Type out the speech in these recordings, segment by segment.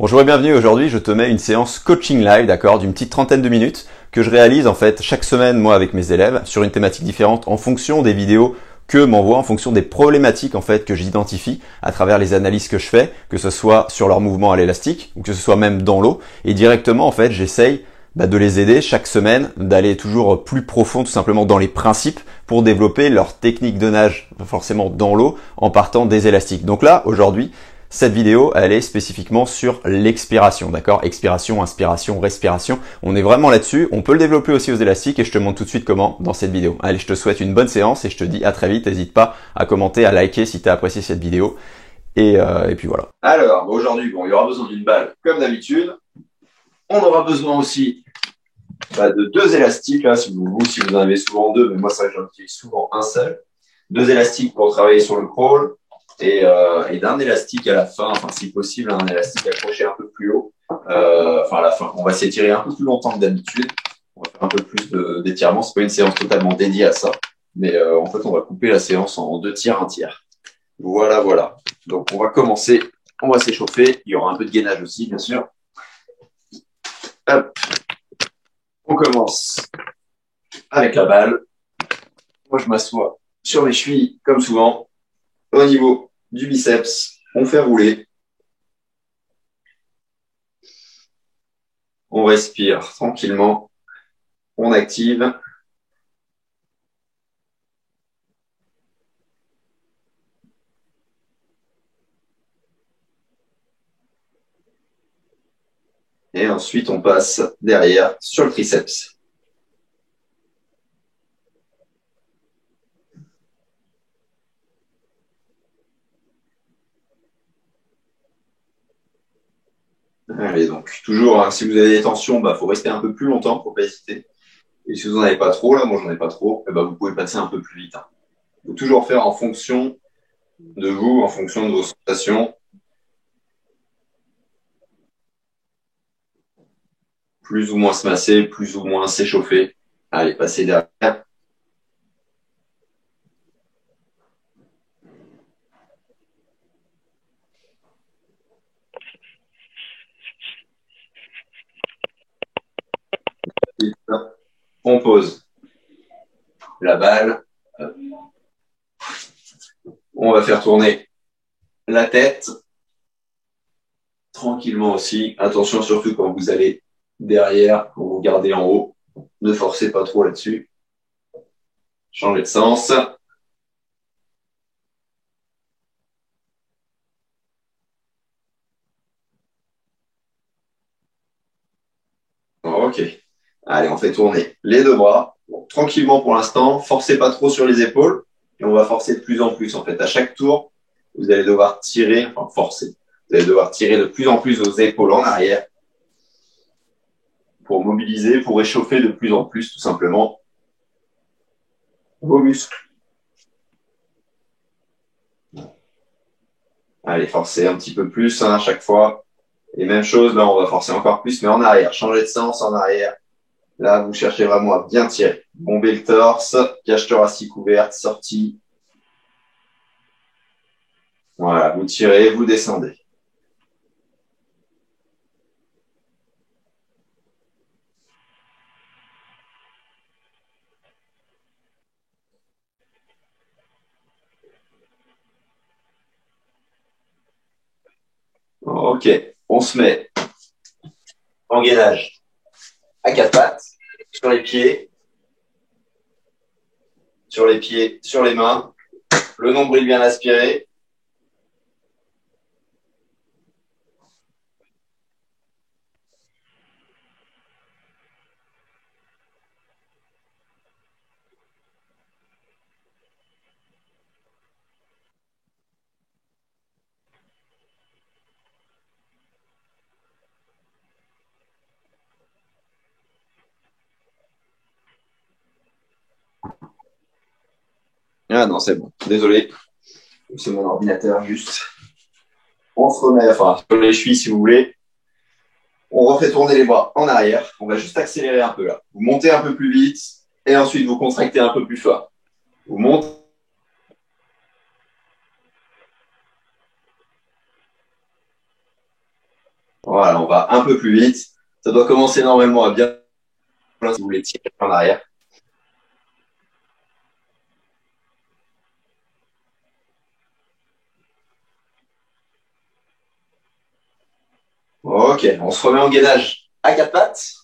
Bonjour et bienvenue. Aujourd'hui, je te mets une séance coaching live, d'accord, d'une petite trentaine de minutes que je réalise en fait chaque semaine, moi, avec mes élèves sur une thématique différente en fonction des vidéos que m'envoient, en fonction des problématiques en fait que j'identifie à travers les analyses que je fais, que ce soit sur leur mouvement à l'élastique ou que ce soit même dans l'eau. Et directement, en fait, j'essaye de les aider chaque semaine, d'aller toujours plus profond tout simplement dans les principes pour développer leur technique de nage, forcément dans l'eau, en partant des élastiques. Donc là, aujourd'hui, cette vidéo, elle est spécifiquement sur l'expiration, d'accord? Expiration, inspiration, respiration. On est vraiment là-dessus. On peut le développer aussi aux élastiques et je te montre tout de suite comment dans cette vidéo. Allez, je te souhaite une bonne séance et je te dis à très vite. N'hésite pas à commenter, à liker si tu as apprécié cette vidéo. Et puis voilà. Alors, aujourd'hui, il y aura besoin d'une balle comme d'habitude. On aura besoin aussi de deux élastiques, là, si vous en avez souvent deux, mais moi, ça, j'en utilise souvent un seul. Deux élastiques pour travailler sur le crawl et d'un élastique à la fin, enfin, si possible, un élastique accroché un peu plus haut. À la fin, on va s'étirer un peu plus longtemps que d'habitude. On va faire un peu plus d'étirement. C'est pas une séance totalement dédiée à ça, mais en fait, on va couper la séance en deux tiers, un tiers. Voilà. Donc, on va commencer. On va s'échauffer. Il y aura un peu de gainage aussi, bien sûr. Hop. On commence avec la balle. Moi, je m'assois sur mes chevilles, comme souvent. Au niveau du biceps, on fait rouler. On respire tranquillement. On active. Et ensuite, on passe derrière sur le triceps. Allez, donc, toujours, si vous avez des tensions, faut rester un peu plus longtemps, faut pas hésiter. Et si vous n'en avez pas trop, là, moi, j'en ai pas trop, vous pouvez passer un peu plus vite. Il faut toujours faire en fonction de vous, en fonction de vos sensations. Plus ou moins se masser, plus ou moins s'échauffer. Allez, passez derrière. On pose la balle. On va faire tourner la tête tranquillement aussi. Attention surtout quand vous allez derrière, quand vous gardez en haut. Ne forcez pas trop là-dessus. Changez de sens. Ok. Allez, on fait tourner les deux bras. Bon, tranquillement pour l'instant. Forcez pas trop sur les épaules. Et on va forcer de plus en plus. En fait, à chaque tour, vous allez devoir tirer, forcer. Vous allez devoir tirer de plus en plus vos épaules en arrière pour mobiliser, pour réchauffer de plus en plus, tout simplement, vos muscles. Allez, forcez un petit peu plus à chaque fois. Et même chose, là, on va forcer encore plus, mais en arrière. Changez de sens en arrière. Là, vous cherchez vraiment à bien tirer. Bomber le torse, cage thoracique ouverte, sortie. Voilà, vous tirez, vous descendez. Ok, on se met en gainage à quatre pattes, sur les pieds, sur les mains. Le nombril bien aspiré. Ah non, c'est bon. Désolé. C'est mon ordinateur juste. On se remet, sur les chevilles si vous voulez. On refait tourner les bras en arrière. On va juste accélérer un peu là. Vous montez un peu plus vite et ensuite vous contractez un peu plus fort. Vous montez. Voilà, on va un peu plus vite. Ça doit commencer normalement à bien si vous voulez tirer en arrière. Ok, on se remet en gainage à quatre pattes.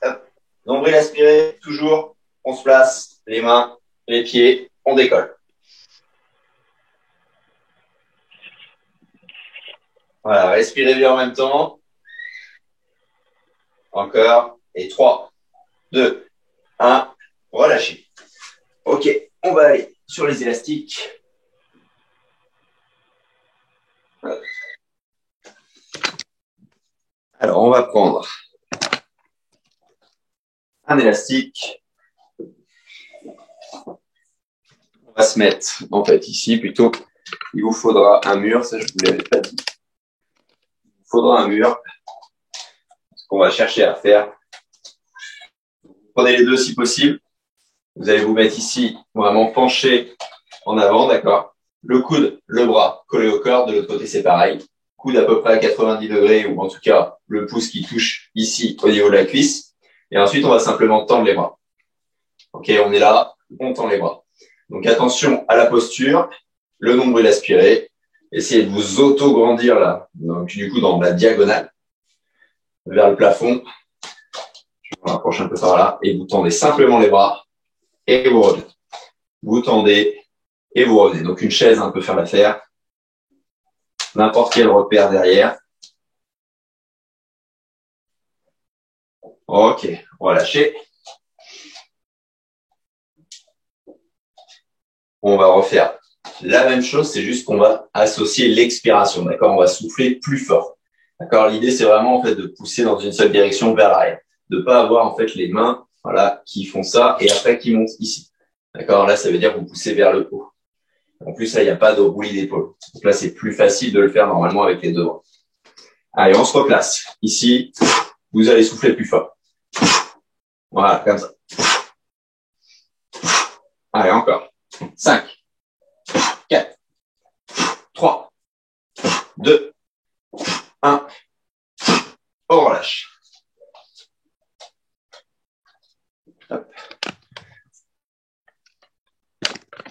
Hop. Nombril aspiré, toujours. On se place, les mains, les pieds, on décolle. Voilà, respirez bien en même temps. Encore. Et 3, 2, 1. Relâchez. Ok, on va aller sur les élastiques. Alors, on va prendre un élastique. On va se mettre, en fait, ici plutôt. Il vous faudra un mur, ça je vous l'avais pas dit. Il vous faudra un mur. Ce qu'on va chercher à faire. Prenez les deux si possible. Vous allez vous mettre ici, vraiment penché en avant, d'accord? Le coude, le bras collé au corps. De l'autre côté, c'est pareil. Coude à peu près à 90 degrés, ou en tout cas, le pouce qui touche ici au niveau de la cuisse. Et ensuite, on va simplement tendre les bras. Ok, on est là, on tend les bras. Donc attention à la posture, le nombril aspiré. Essayez de vous auto-grandir là, donc du coup dans la diagonale, vers le plafond. Je me rapproche un peu par là, et vous tendez simplement les bras, et vous revenez. Vous tendez, et vous revenez. Donc une chaise un peu faire l'affaire. N'importe quel repère derrière. Ok, on va lâcher. On va refaire la même chose, c'est juste qu'on va associer l'expiration, d'accord? On va souffler plus fort. D'accord? L'idée, c'est vraiment, en fait, de pousser dans une seule direction vers l'arrière. De pas avoir, en fait, les mains, voilà, qui font ça et après qui montent ici. D'accord? Là, ça veut dire que vous poussez vers le haut. En plus, là, il n'y a pas de roulis d'épaule. Donc là, c'est plus facile de le faire normalement avec les deux bras. Allez, on se replace. Ici, vous allez souffler plus fort. Voilà, comme ça. Allez, encore. 5, 4, 3, 2, 1. On relâche. Hop.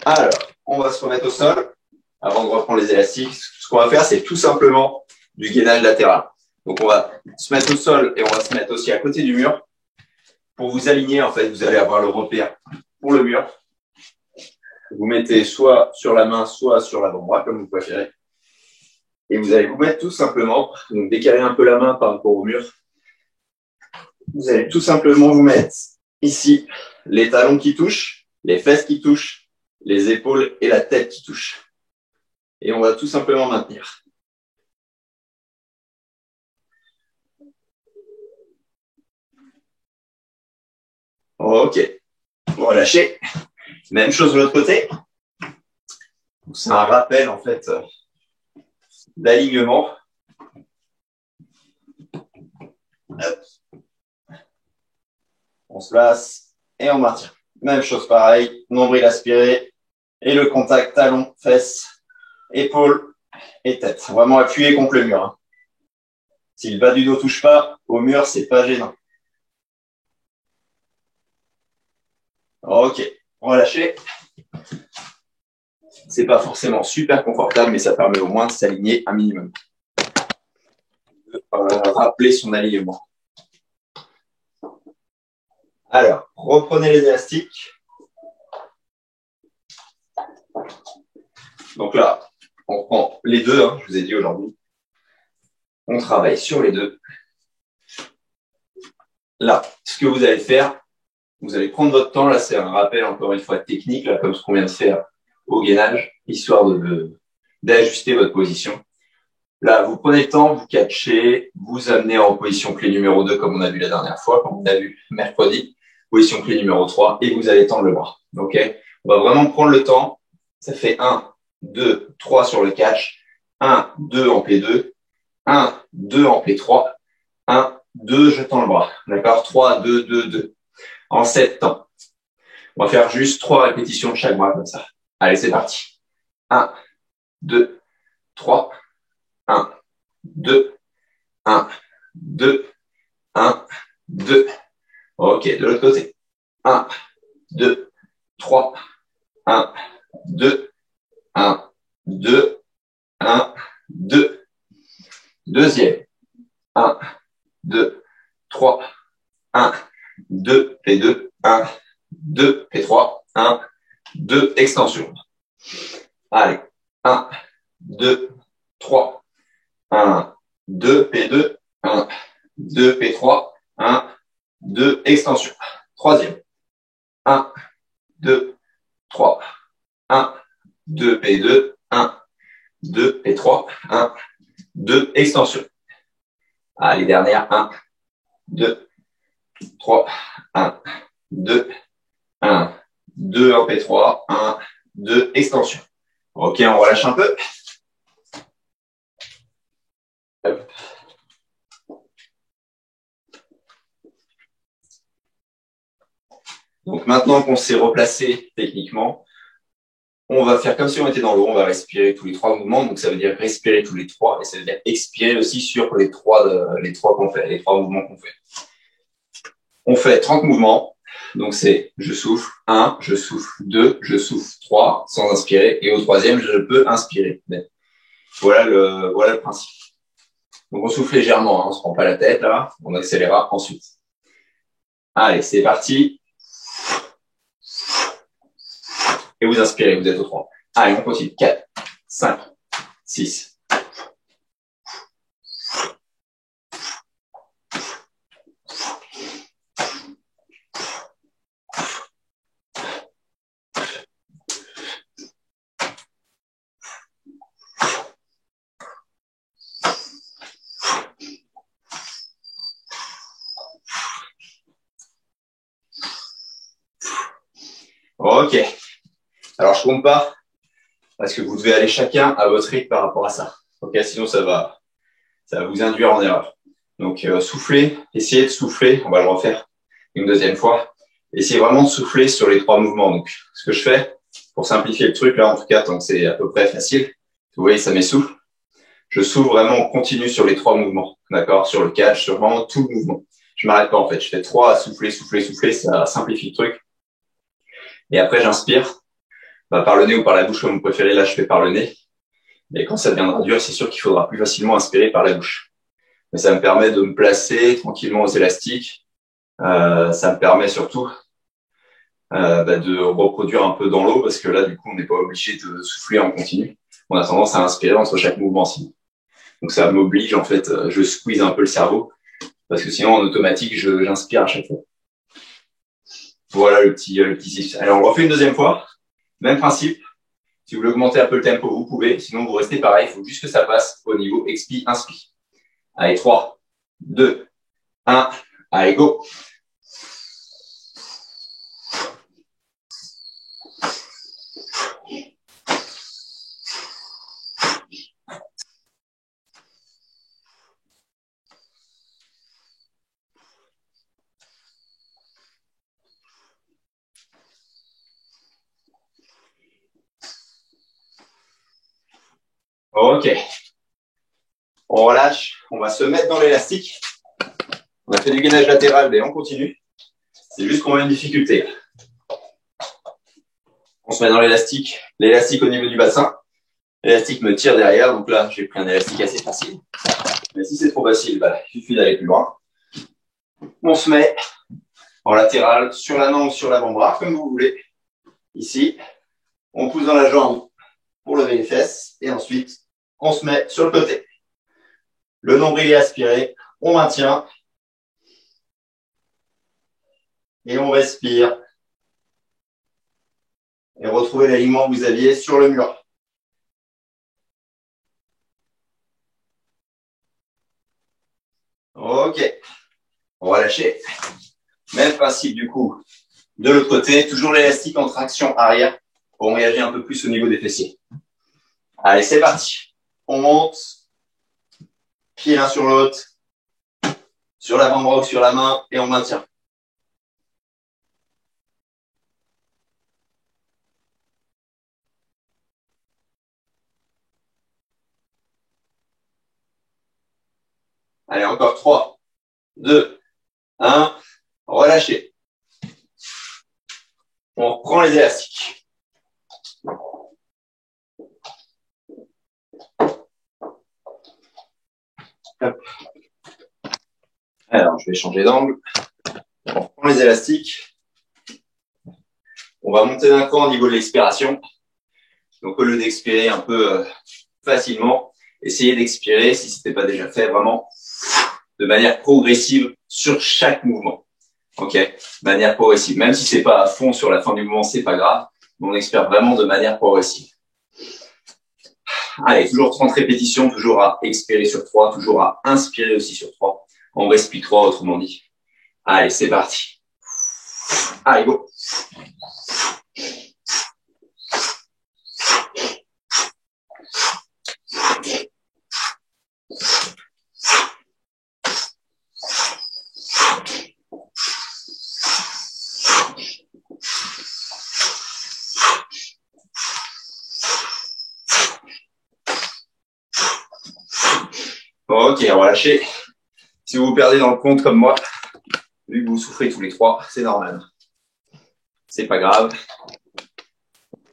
Alors, on va se remettre au sol avant de reprendre les élastiques. Ce qu'on va faire, c'est tout simplement du gainage latéral. Donc, on va se mettre au sol et on va se mettre aussi à côté du mur. Pour vous aligner, en fait, vous allez avoir le repère pour le mur. Vous mettez soit sur la main, soit sur l'avant-bras, comme vous préférez. Et vous allez vous mettre tout simplement, donc décaler un peu la main par rapport au mur. Vous allez tout simplement vous mettre ici les talons qui touchent, les fesses qui touchent, les épaules et la tête qui touchent. Et on va tout simplement maintenir. Ok, relâchez. Même chose de l'autre côté. C'est un rappel en fait d'alignement. On se place et on maintient. Même chose pareil, nombril aspiré et le contact talon, fesses, épaules et tête. Vraiment appuyé contre le mur. Hein. Si le bas du dos touche pas au mur, c'est pas gênant. Ok, relâchez. C'est pas forcément super confortable, mais ça permet au moins de s'aligner un minimum. Rappeler son alignement. Alors, reprenez les élastiques. Donc là, on prend les deux, hein, je vous ai dit aujourd'hui. On travaille sur les deux. Là, ce que vous allez faire, vous allez prendre votre temps. Là, c'est un rappel, encore une fois, technique, là, comme ce qu'on vient de faire au gainage, histoire d'ajuster votre position. Là, vous prenez le temps, vous catchez, vous amenez en position clé numéro 2, comme on a vu la dernière fois, comme on a vu mercredi, position clé numéro 3, et vous allez tendre le bras. Ok? On va vraiment prendre le temps. Ça fait 1, 2, 3 sur le catch, 1, 2 en P2, 1, 2 en P3, 1, 2, je tends le bras. D'accord? 3, 2, 2, 2. En 7 temps. On va faire juste 3 répétitions de chaque bras comme ça. Allez, c'est parti. 1, 2, 3, 1, 2, 1, 2, 1, 2. Ok, de l'autre côté. 1, 2, 3, 1, 2, 1, 2, 1, 2. Deuxième. 1, 2, 3, 1, 2, et 2, 1, 2, et 3, 1, 2, extension. Allez, 1, 2, 3, 1, 2, P2, 1, 2, P3, 1, 2, extension. Troisième. 1, 2, 3, 1, 2, P2, 1, 2, P3, 1, 2, extension. Allez, dernière. 1, 2, 3, 1, 2, 1, 2, en P3, 1, 2, extension. Ok, on relâche un peu. Hop. Donc maintenant qu'on s'est replacé techniquement, on va faire comme si on était dans l'eau, on va respirer tous les trois mouvements, donc ça veut dire respirer tous les trois, et ça veut dire expirer aussi sur les trois qu'on fait, les trois mouvements qu'on fait. On fait 30 mouvements, donc c'est je souffle 1, je souffle 2, je souffle 3, sans inspirer, et au troisième, je peux inspirer. Voilà le principe. Donc on souffle légèrement, hein, on se prend pas la tête là, on accélérera ensuite. Allez, c'est parti. Et vous inspirez, vous êtes au 3. Allez, on continue. 4, 5, 6. Ok. Alors, je compte pas, parce que vous devez aller chacun à votre rythme par rapport à ça. Ok, sinon ça va vous induire en erreur. Donc, soufflez, essayez de souffler. On va le refaire une deuxième fois. Essayez vraiment de souffler sur les trois mouvements. Donc, ce que je fais, pour simplifier le truc, là, en tout cas, tant que c'est à peu près facile, vous voyez, ça m'essouffle. Je souffle vraiment en continu sur les trois mouvements. D'accord? Sur le catch, sur vraiment tout le mouvement. Je m'arrête pas, en fait. Je fais 3 à souffler, souffler, souffler. Ça simplifie le truc. Et après, j'inspire. Par le nez ou par la bouche, comme vous préférez. Là, je fais par le nez. Et quand ça deviendra dur, c'est sûr qu'il faudra plus facilement inspirer par la bouche. Mais ça me permet de me placer tranquillement aux élastiques. Ça me permet surtout de reproduire un peu dans l'eau, parce que là, du coup, on n'est pas obligé de souffler en continu. On a tendance à inspirer entre chaque mouvement sinon. Donc ça m'oblige, en fait, je squeeze un peu le cerveau, parce que sinon, en automatique, j'inspire à chaque fois. Voilà le petit tips. Alors, on refait une deuxième fois. Même principe. Si vous voulez augmenter un peu le tempo, vous pouvez. Sinon, vous restez pareil. Il faut juste que ça passe au niveau expi, inspi. Allez, 3, 2, 1. Allez, go. Ok. On relâche. On va se mettre dans l'élastique. On a fait du gainage latéral, mais on continue. C'est juste qu'on a une difficulté. On se met dans l'élastique au niveau du bassin. L'élastique me tire derrière, donc là, j'ai pris un élastique assez facile. Mais si c'est trop facile, il suffit d'aller plus loin. On se met en latéral, sur la main ou sur l'avant-bras, comme vous voulez. Ici, on pousse dans la jambe pour lever les fesses. Et ensuite, on se met sur le côté. Le nombril est aspiré. On maintient. Et on respire. Et retrouvez l'alignement que vous aviez sur le mur. Ok. On va lâcher. Même principe du coup. De l'autre côté, toujours l'élastique en traction arrière pour engager un peu plus au niveau des fessiers. Allez, c'est parti. On monte. Pied l'un sur l'autre. Sur l'avant-bras ou sur la main. Et on maintient. Allez, encore 3, 2, 1. Relâchez. On reprend les élastiques. Hop. Alors, je vais changer d'angle. On reprend les élastiques. On va monter d'un cran au niveau de l'expiration. Donc, au lieu d'expirer un peu facilement, essayez d'expirer, si ce n'était pas déjà fait, vraiment de manière progressive sur chaque mouvement. Ok, de manière progressive. Même si c'est pas à fond sur la fin du mouvement, c'est pas grave. Mais on expire vraiment de manière progressive. Allez, toujours 30 répétitions, toujours à expirer sur 3, toujours à inspirer aussi sur 3. On respire 3, autrement dit. Allez, c'est parti. Allez, go. Ok, relâchez. Si vous vous perdez dans le compte comme moi, vu que vous souffrez tous les trois, c'est normal. C'est pas grave.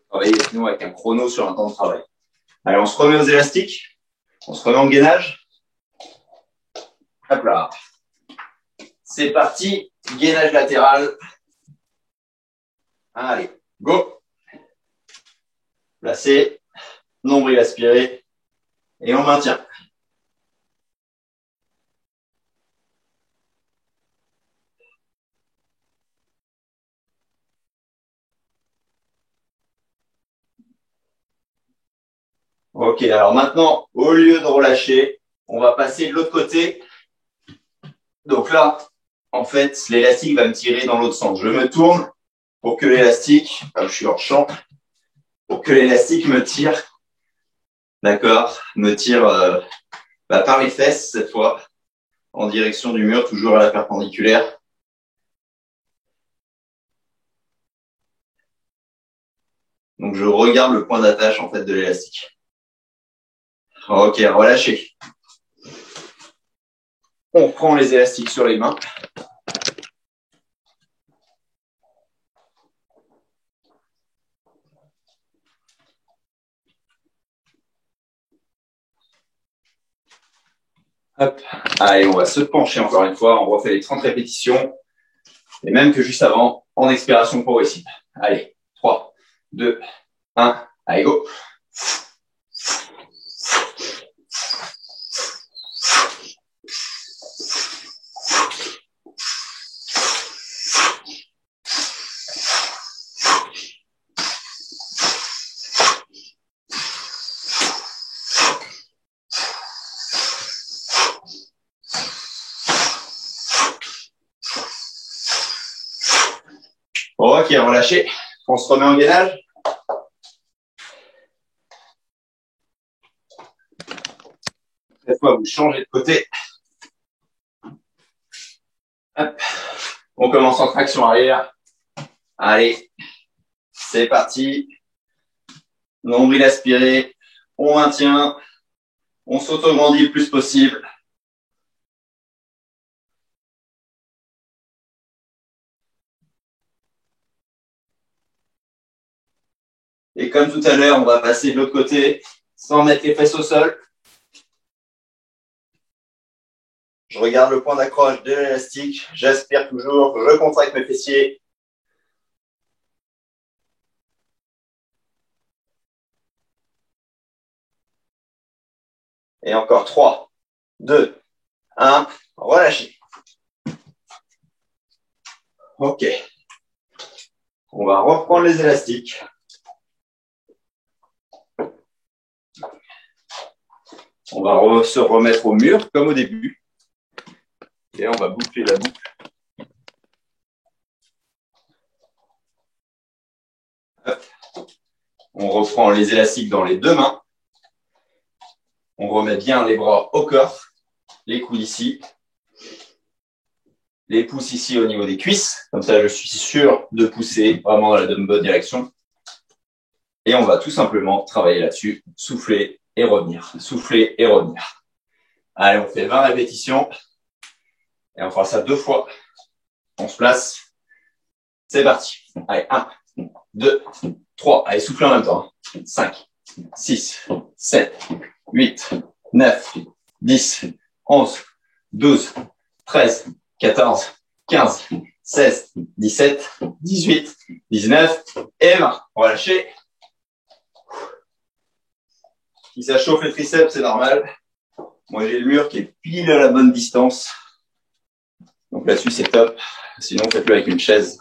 Travaillez sinon avec un chrono sur un temps de travail. Allez, on se remet aux élastiques. On se remet en gainage. Hop là. C'est parti. Gainage latéral. Allez, go. Placez. Nombril aspiré. Et on maintient. Ok, alors maintenant, au lieu de relâcher, on va passer de l'autre côté. Donc là, en fait, l'élastique va me tirer dans l'autre sens. Je me tourne pour que l'élastique, je suis hors champ, pour que l'élastique me tire, d'accord, me tire par les fesses cette fois, en direction du mur, toujours à la perpendiculaire. Donc je regarde le point d'attache en fait de l'élastique. Ok, relâchez. On prend les élastiques sur les mains. Hop. Allez, on va se pencher encore une fois. On refait les 30 répétitions. Et même que juste avant, en expiration progressive. Allez, 3, 2, 1. Allez, go. Ok, relâchez. On se remet en gainage. Cette fois, vous changez de côté. Hop. On commence en traction arrière. Allez, c'est parti. Nombril aspiré. On maintient. On s'autograndit le plus possible. Et comme tout à l'heure, on va passer de l'autre côté sans mettre les fesses au sol. Je regarde le point d'accroche de l'élastique. J'aspire toujours. Je contracte mes fessiers. Et encore 3, 2, 1. Relâchez. Ok. On va reprendre les élastiques. On va se remettre au mur comme au début. Et on va boucler la boucle. Hop. On reprend les élastiques dans les deux mains. On remet bien les bras au corps, les coudes ici, les pouces ici au niveau des cuisses. Comme ça, je suis sûr de pousser vraiment dans la bonne direction. Et on va tout simplement travailler là-dessus. Souffler et revenir. Souffler et revenir. Allez, on fait 20 répétitions. Et on fera ça 2 fois. On se place. C'est parti. Allez, 1, 2, 3. Allez, soufflez en même temps. 5, 6, 7, 8, 9, 10, 11, 12, 13, 14, 15, 16, 17, 18, 19 et 20. On va lâcher. Si ça chauffe les triceps, c'est normal. Moi, j'ai le mur qui est pile à la bonne distance. Donc là-dessus, c'est top. Sinon, faites-le avec une chaise.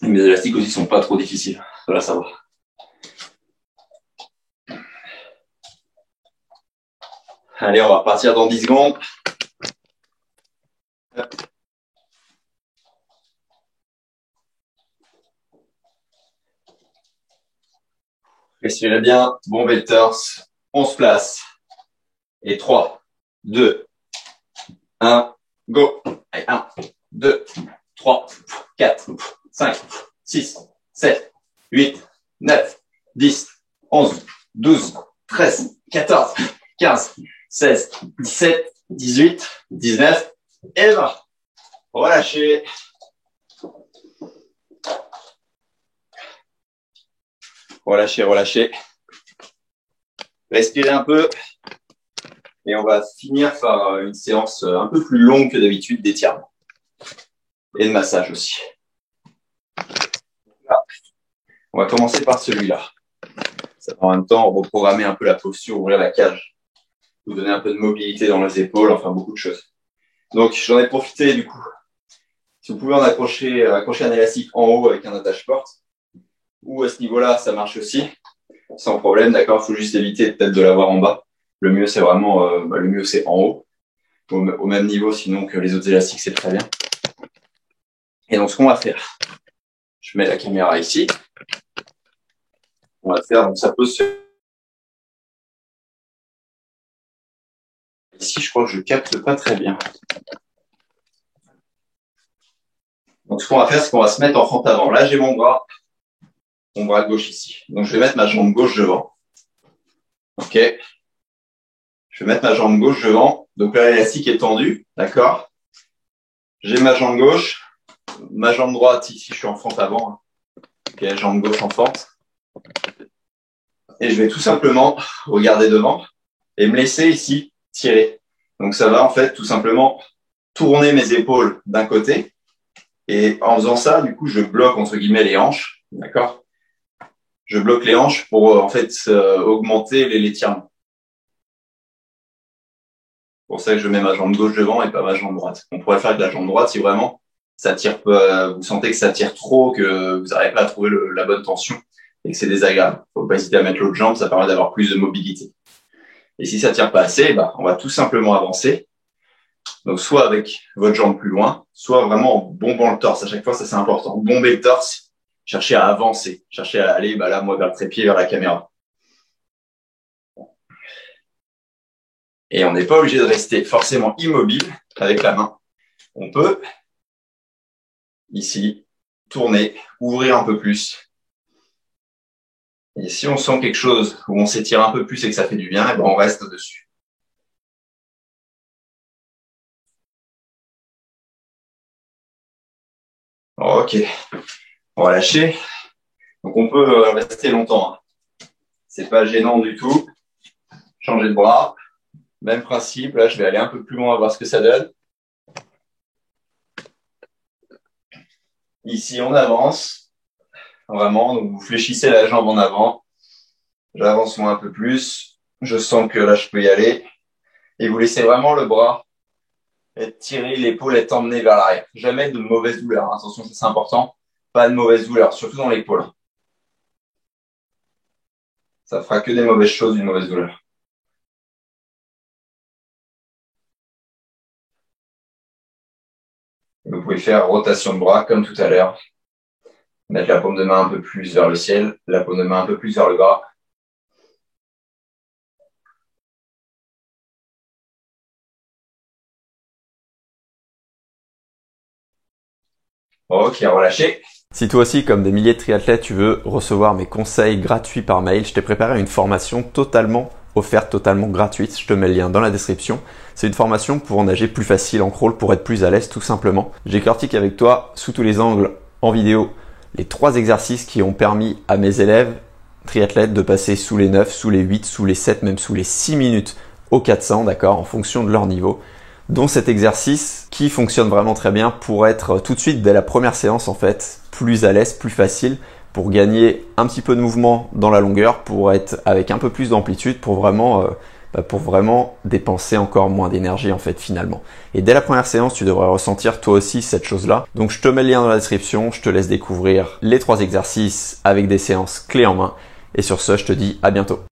Mes élastiques aussi sont pas trop difficiles. Voilà, ça va. Allez, on va repartir dans 10 secondes. Respirez bien, bombez le torse. On se place. Et 3, 2, 1, go. Allez, 1, 2, 3, 4, 5, 6, 7, 8, 9, 10, 11, 12, 13, 14, 15, 16, 17, 18, 19 et 20. Relâchez. Relâchez, relâchez. Respirez un peu. Et on va finir par une séance un peu plus longue que d'habitude d'étirement. Et de massage aussi. Là. On va commencer par celui-là. Ça va en même temps reprogrammer un peu la posture, ouvrir la cage. Vous donner un peu de mobilité dans les épaules, enfin beaucoup de choses. Donc j'en ai profité du coup. Si vous pouvez en accrocher un élastique en haut avec un attache-porte, ou à ce niveau-là, ça marche aussi, sans problème, d'accord. Il faut juste éviter peut-être de l'avoir en bas. Le mieux, c'est vraiment, le mieux, c'est en haut, au même niveau, sinon que les autres élastiques, c'est très bien. Et donc, ce qu'on va faire, je mets la caméra ici. On va faire, donc ça peut se... Ici, je crois que je capte pas très bien. Donc, ce qu'on va faire, c'est qu'on va se mettre en fente avant. Là, j'ai mon bras gauche ici. Donc, je vais mettre ma jambe gauche devant. OK. Je vais mettre ma jambe gauche devant. Donc là, l'élastique est tendu, d'accord. J'ai ma jambe gauche, ma jambe droite ici, je suis en fente avant. OK, jambe gauche en fente. Et je vais tout simplement regarder devant et me laisser ici tirer. Donc ça va en fait tout simplement tourner mes épaules d'un côté. Et en faisant ça, du coup, je bloque entre guillemets les hanches, d'accord. Je bloque les hanches pour en fait augmenter l'étirement. C'est pour ça que je mets ma jambe gauche devant et pas ma jambe droite. On pourrait faire avec la jambe droite si vraiment ça tire, vous sentez que ça tire trop, que vous n'arrivez pas à trouver la bonne tension et que c'est désagréable. Faut pas hésiter à mettre l'autre jambe, ça permet d'avoir plus de mobilité. Et si ça tire pas assez, on va tout simplement avancer. Donc soit avec votre jambe plus loin, soit vraiment en bombant le torse. À chaque fois, ça c'est important. Bomber le torse, chercher à avancer, chercher à aller là moi vers le trépied, vers la caméra. Et on n'est pas obligé de rester forcément immobile avec la main. On peut, ici, tourner, ouvrir un peu plus. Et si on sent quelque chose où on s'étire un peu plus et que ça fait du bien, on reste dessus. Ok, on va lâcher. Donc on peut rester longtemps. C'est pas gênant du tout. Changer de bras. Même principe, là je vais aller un peu plus loin, voir ce que ça donne. Ici on avance. Vraiment, donc vous fléchissez la jambe en avant. J'avance moi un peu plus. Je sens que là je peux y aller. Et vous laissez vraiment le bras être tiré, l'épaule être emmenée vers l'arrière. Jamais de mauvaise douleur. Attention, ça c'est important. Pas de mauvaise douleur, surtout dans l'épaule. Ça fera que des mauvaises choses, une mauvaise douleur. Vous pouvez faire rotation de bras comme tout à l'heure. Mettre la paume de main un peu plus vers le ciel, la paume de main un peu plus vers le bas. Ok, relâchez. Si toi aussi, comme des milliers de triathlètes, tu veux recevoir mes conseils gratuits par mail, je t'ai préparé une formation totalement offerte totalement gratuite. Je te mets le lien dans la description. C'est une formation pour nager plus facile en crawl, pour être plus à l'aise tout simplement. J'écortique avec toi sous tous les angles en vidéo les 3 exercices qui ont permis à mes élèves triathlètes de passer sous les 9, sous les 8, sous les 7, même sous les 6 minutes au 400, d'accord, en fonction de leur niveau. Dont cet exercice qui fonctionne vraiment très bien pour être tout de suite dès la première séance en fait plus à l'aise, plus facile, pour gagner un petit peu de mouvement dans la longueur, pour être avec un peu plus d'amplitude, pour vraiment dépenser encore moins d'énergie en fait finalement. Et dès la première séance, tu devrais ressentir toi aussi cette chose-là. Donc je te mets le lien dans la description, je te laisse découvrir les 3 exercices avec des séances clés en main. Et sur ce, je te dis à bientôt.